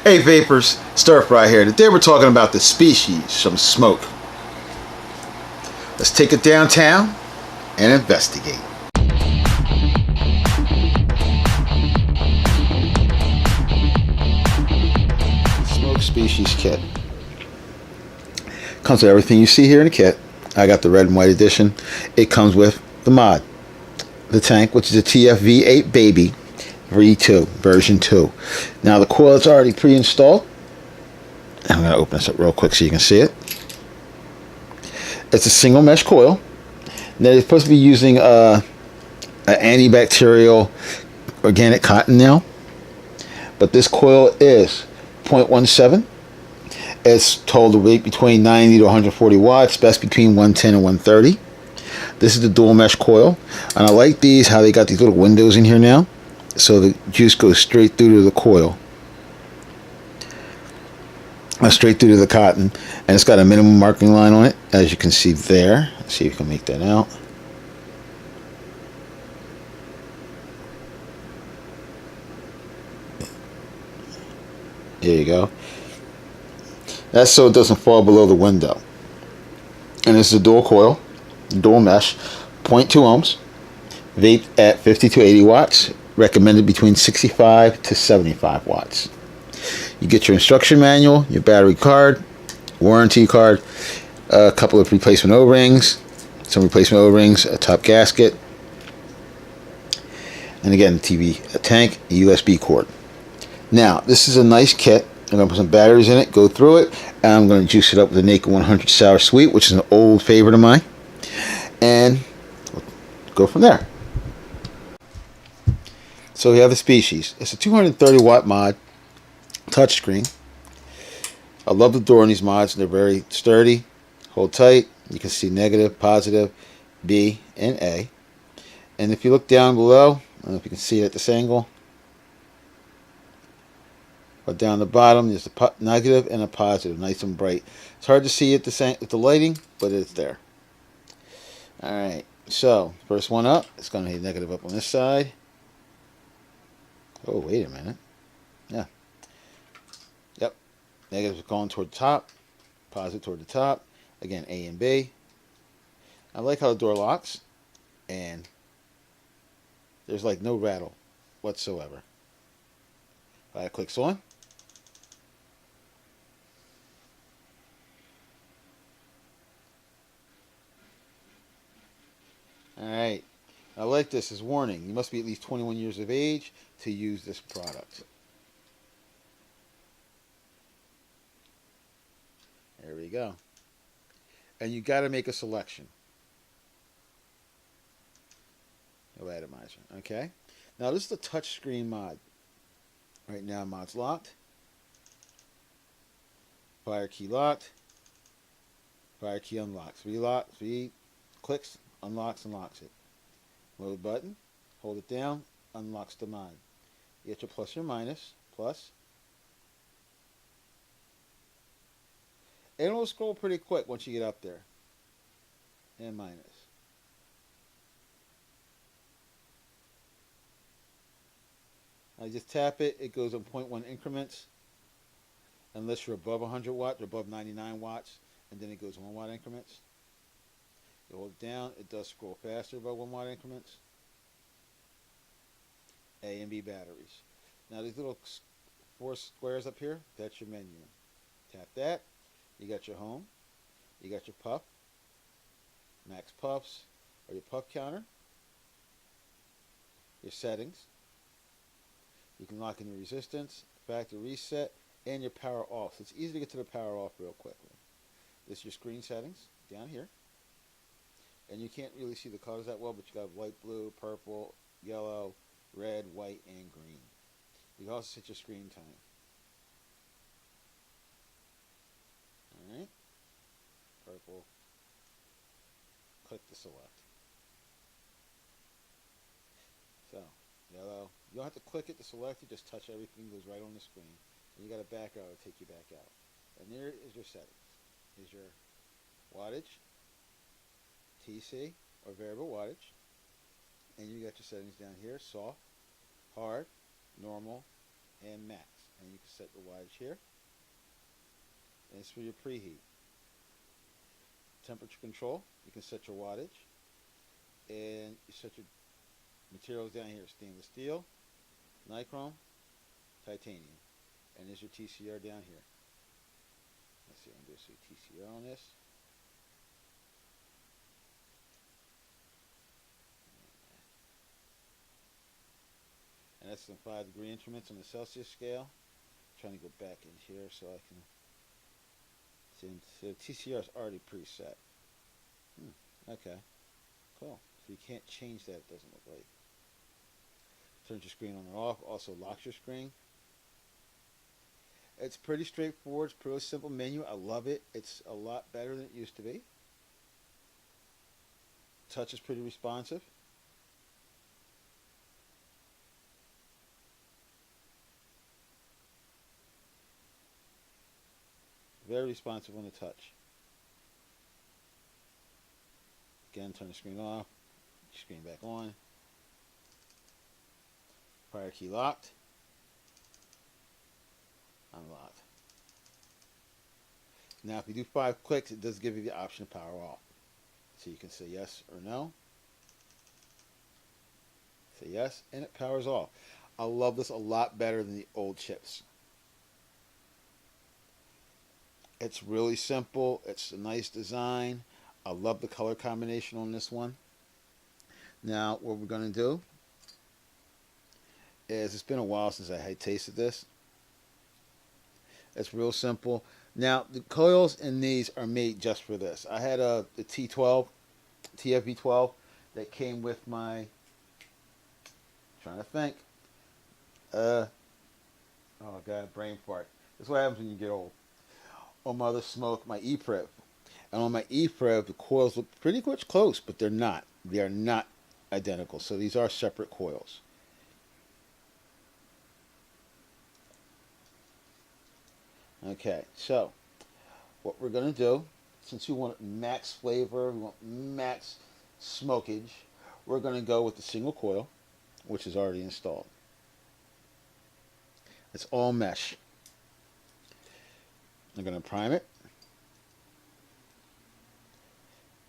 Hey Vapers, Stirfry here. Today we're talking about the species from smoke. Let's take it downtown and investigate. SMOK Species Kit. Comes with everything you see here in the kit. I got the red and white edition. It comes with the mod, the tank, which is a TFV8 V2 version 2. Now the coil is already pre-installed. I'm going to open this up real quick so you can see it. It's a single mesh coil. Now they're supposed to be using an antibacterial organic cotton now, but this coil is 0.17. It's told to weight between 90 to 140 watts, best between 110 and 130. This is the dual mesh coil, and I like these, how they got these little windows in here now, so the juice goes straight through to the coil, straight through to the cotton, and it's got a minimum marking line on it, as you can see there. Let's see if you can make that out. There you go. That's so it doesn't fall below the window. And this is a dual coil, dual mesh, 0.2 ohms, vape at 50 to 80 watts, recommended between 65 to 75 watts. You get your instruction manual, your battery card, warranty card, a couple of replacement O-rings, some replacement O-rings, a top gasket, and again, a tank, a USB cord. Now, this is a nice kit. I'm going to put some batteries in it, go through it, and I'm going to juice it up with the Naked 100 Sour Sweet, which is an old favorite of mine, and we'll go from there. So we have the species. It's a 230 watt mod, touchscreen. I love the door in these mods. They're very sturdy, hold tight. You can see negative, positive, B, and A. And if you look down below, I don't know if you can see it at this angle, but down the bottom there's a negative and a positive, nice and bright. It's hard to see at the lighting, but it's there. Alright, so first one up, it's going to be negative up on this side. Oh, wait a minute. Yeah. Yep. Negatives are going toward the top, positive toward the top. Again, A and B. I like how the door locks, and there's like no rattle whatsoever. It clicks on. Alright, I like this as warning. You must be at least 21 years of age to use this product. There we go. And you got to make a selection. No atomizer. Okay. Now this is the touchscreen mod. Right now mod's locked. Fire key locked. Fire key unlocks. Three clicks, unlocks and locks it. Load button, hold it down, unlocks the mod. You get your plus or minus, plus. And it'll scroll pretty quick once you get up there. And minus. I just tap it, it goes in 0.1 increments. Unless you're above 100 watts or above 99 watts, and then it goes 1 watt increments. You hold it down, it does scroll faster above 1 watt increments. A and B batteries. Now these little 4 squares up here, that's your menu. Tap that, you got your home, you got your puff, max puffs, or your puff counter, your settings. You can lock in your resistance, factory reset, and your power off. So it's easy to get to the power off real quickly. This is your screen settings down here. And you can't really see the colors that well, but you got white, blue, purple, yellow, red, white, and green. You can also set your screen time. Alright. Purple. Click to select. So, yellow. You don't have to click it to select it, just touch everything, goes right on the screen. And you got a back arrow to take you back out. And there is your settings. Here's your wattage, TC, or variable wattage. And you got your settings down here, soft, hard, normal, and max. And you can set the wattage here. And it's for your preheat. Temperature control, you can set your wattage. And you set your materials down here, stainless steel, nichrome, titanium. And there's your TCR down here. Let's see, I'm going to do TCR on this. And that's some 5-degree increments on the Celsius scale. I'm trying to go back in here so I can see. So the TCR is already preset. Okay, cool. So you can't change that, it doesn't look like. Turns your screen on and off, also locks your screen. It's pretty straightforward, it's a pretty simple menu. I love it. It's a lot better than it used to be. Touch is pretty responsive. Very responsive on the touch. Again, turn the screen off, screen back on. Prior key locked. Unlocked. Now if you do 5 clicks, it does give you the option to power off. So you can say yes or no. Say yes, and it powers off. I love this a lot better than the old chips. It's really simple. It's a nice design. I love the color combination on this one. Now what we're going to do is, it's been a while since I had tasted this. It's real simple. Now the coils in these are made just for this. I had the T12, TFV8 that came with my, trying to think. Oh god, brain fart. This is what happens when you get old. On my other SMOK, my E-Prev. And on my E-Prev, the coils look pretty much close, but they're not. They are not identical. So these are separate coils. Okay, so what we're going to do, since we want max flavor, we want max smokage, we're going to go with the single coil, which is already installed. It's all mesh. I'm going to prime it.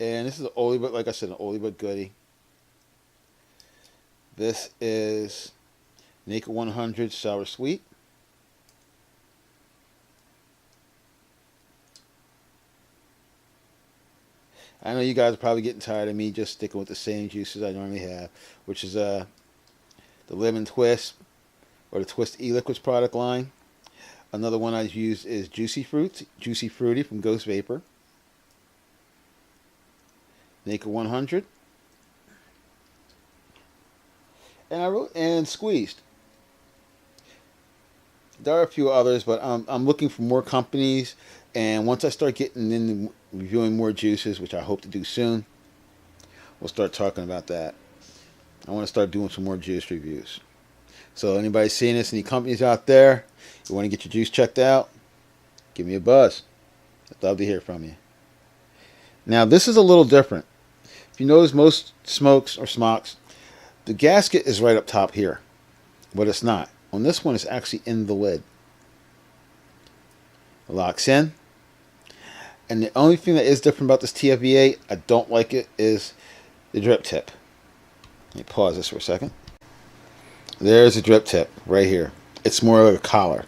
And this is an oldie but, like I said, an oldie but goodie. This is Naked 100 Sour Sweet. I know you guys are probably getting tired of me just sticking with the same juices I normally have, which is the Lemon Twist or the Twist E-Liquids product line. Another one I've used is Juicy Fruity from Ghost Vaper. Naked 100. And Squeezed. There are a few others, but I'm looking for more companies, and once I start getting into reviewing more juices, which I hope to do soon, we'll start talking about that. I want to start doing some more juice reviews. So anybody seeing this, any companies out there, you want to get your juice checked out, give me a buzz. I'd love to hear from you. Now this is a little different. If you notice, most smokes or SMOKs, the gasket is right up top here, but it's not. On this one, it's actually in the lid. It locks in. And the only thing that is different about this TFV8, I don't like it, is the drip tip. Let me pause this for a second. There's a drip tip right here. It's more like a collar.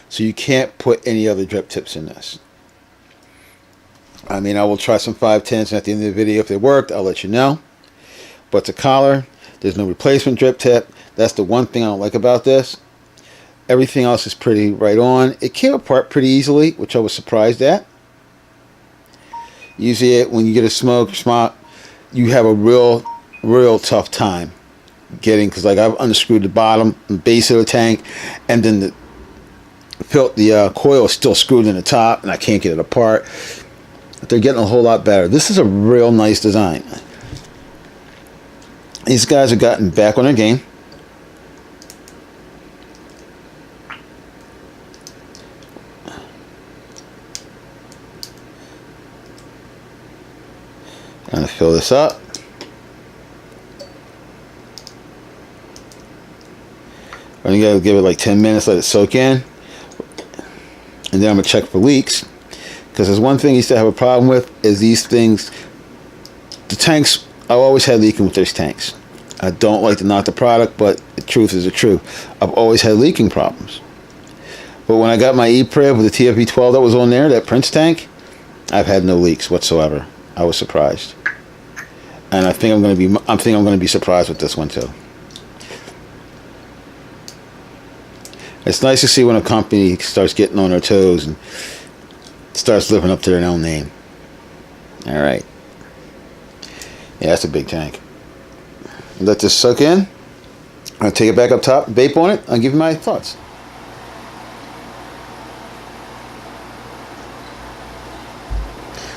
So you can't put any other drip tips in this. I mean, I will try some 510s, and at the end of the video, if they worked, I'll let you know. But it's a collar. There's no replacement drip tip. That's the one thing I don't like about this. Everything else is pretty right on. It came apart pretty easily, which I was surprised at. Usually when you get a SMOK, you have a real tough time getting, because like I've unscrewed the bottom and base of the tank, and then the coil is still screwed in the top, and I can't get it apart. But they're getting a whole lot better. This is a real nice design. These guys have gotten back on their game. I'm going to fill this up. I'm going to give it like 10 minutes, let it soak in. and then I'm going to check for leaks. Because there's one thing I used to have a problem with, is these things, the tanks, I've always had leaking with these tanks. I don't like to knock the product, but the truth is the truth. I've always had leaking problems. But when I got my E-Priv with the TFV12 that was on there, that Prince tank, I've had no leaks whatsoever. I was surprised. And I think I'm going to be surprised with this one too. It's nice to see when a company starts getting on their toes and starts living up to their own name. Alright. Yeah, that's a big tank. Let this soak in. I'll take it back up top, vape on it. I'll give you my thoughts.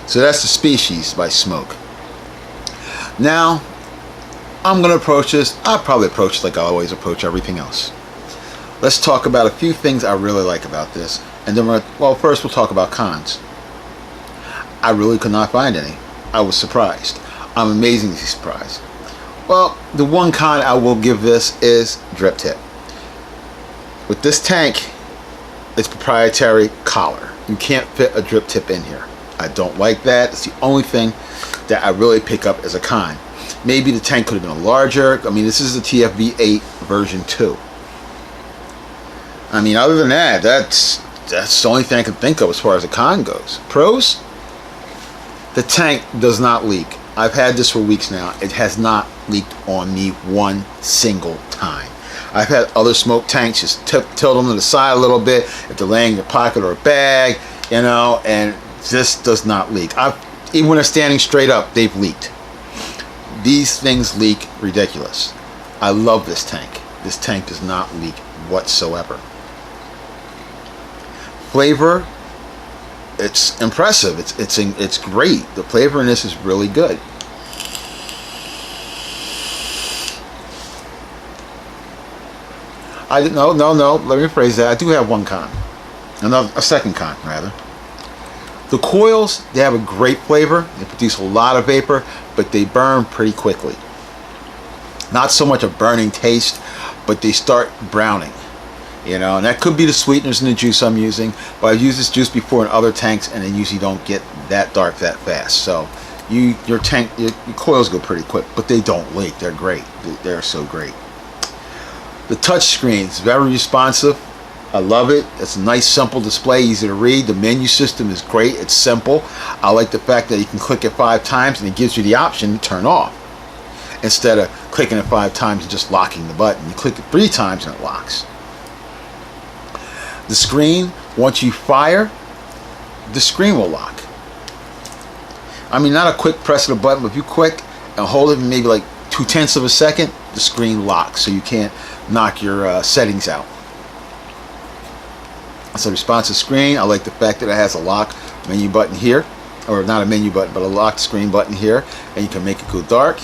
So that's the Species by SMOK. Now, I'm going to approach this. I'll probably approach it like I always approach everything else. Let's talk about a few things I really like about this. And then, well, first we'll talk about cons. I really could not find any. I was surprised. I'm amazingly surprised. Well, the one con I will give this is drip tip. With this tank, it's proprietary collar. You can't fit a drip tip in here. I don't like that. It's the only thing that I really pick up as a con. Maybe the tank could have been larger. I mean, this is the TFV8 version 2. I mean, other than that, that's the only thing I can think of as far as a con goes. Pros? The tank does not leak. I've had this for weeks now. It has not leaked on me one single time. I've had other smoke tanks just tilt them to the side a little bit if they're laying in your pocket or a bag, you know, and this does not leak. Even when they're standing straight up, they've leaked. These things leak ridiculous. I love this tank. This tank does not leak whatsoever. Flavor, it's impressive. It's great. The flavor in this is really good. No. Let me rephrase that. I do have one con. A second con, rather. The coils, they have a great flavor. They produce a lot of vapor, but they burn pretty quickly. Not so much a burning taste, but they start browning. You know, and that could be the sweeteners in the juice I'm using. But I've used this juice before in other tanks, and they usually don't get that dark that fast. So your coils go pretty quick, but they don't leak. They're great. They're so great. The touch screen is very responsive. I love it. It's a nice, simple display, easy to read. The menu system is great. It's simple. I like the fact that you can click it 5 times and it gives you the option to turn off, instead of clicking it 5 times and just locking the button. You click it 3 times and it locks. The screen, once you fire, the screen will lock. I mean, not a quick press of the button, but if you quick and hold it maybe like 0.2 of a second, the screen locks, so you can't knock your settings out. It's a responsive screen. I like the fact that it has a lock menu button here, or not a menu button, but a lock screen button here, and you can make it go dark.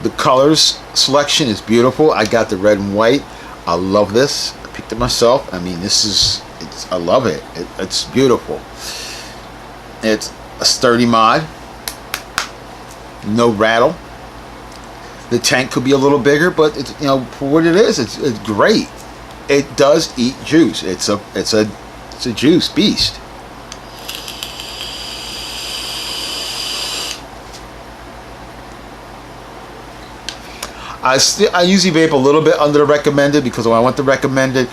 The colors selection is beautiful. I got the red and white. I love this. I picked it myself. I mean, I love it. It's beautiful. It's a sturdy mod. No rattle. The tank could be a little bigger, but it's, you know, for what it is, it's great. It does eat juice. It's a juice beast. I usually vape a little bit under the recommended, because when I want the recommended,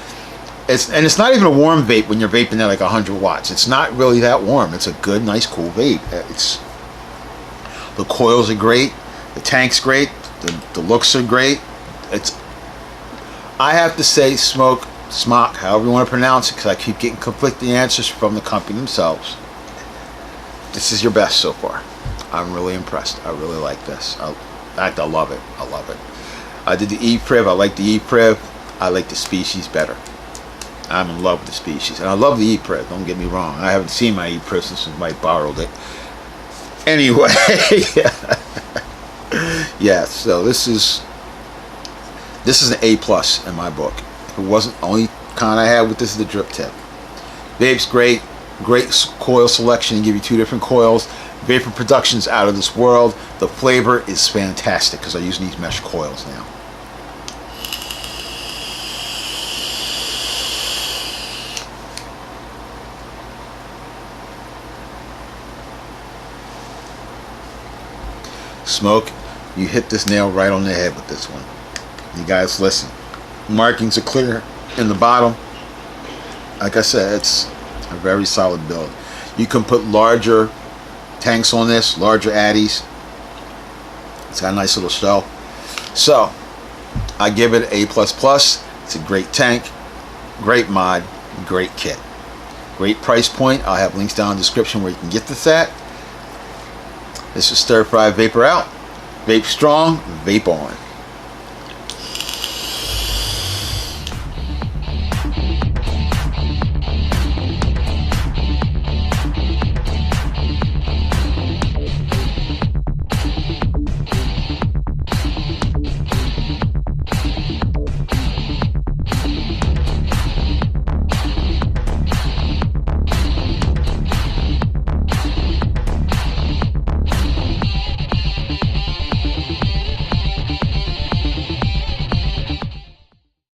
it's not even a warm vape when you're vaping at like 100 watts. It's not really that warm. It's a good, nice, cool vape. The coils are great. The tank's great. The looks are great. I have to say SMOK, however you want to pronounce it, because I keep getting conflicting answers from the company themselves. This is your best so far. I'm really impressed. I really like this. In fact, I love it. I love it. I did the E-Priv. I like the E-Priv. I like the Species better. I'm in love with the Species. And I love the E-Priv. Don't get me wrong. I haven't seen my E-Priv since I borrowed it. Anyway. Yeah, so this is an A+ in my book. If it wasn't, the only con I had with this is the drip tip. Vape's great coil selection. They give you 2 different coils. Vapor production's out of this world. The flavor is fantastic because I use these mesh coils now. Smoke, you hit this nail right on the head with this one. You guys listen. Markings are clear in the bottom. Like I said, it's a very solid build. You can put larger tanks on this, larger addies. It's got a nice little shell. So I give it A++. It's a great tank, great mod, great kit. Great price point. I'll have links down in the description where you can get this at. This is Stirfry Vaper out. Vape strong, vape on.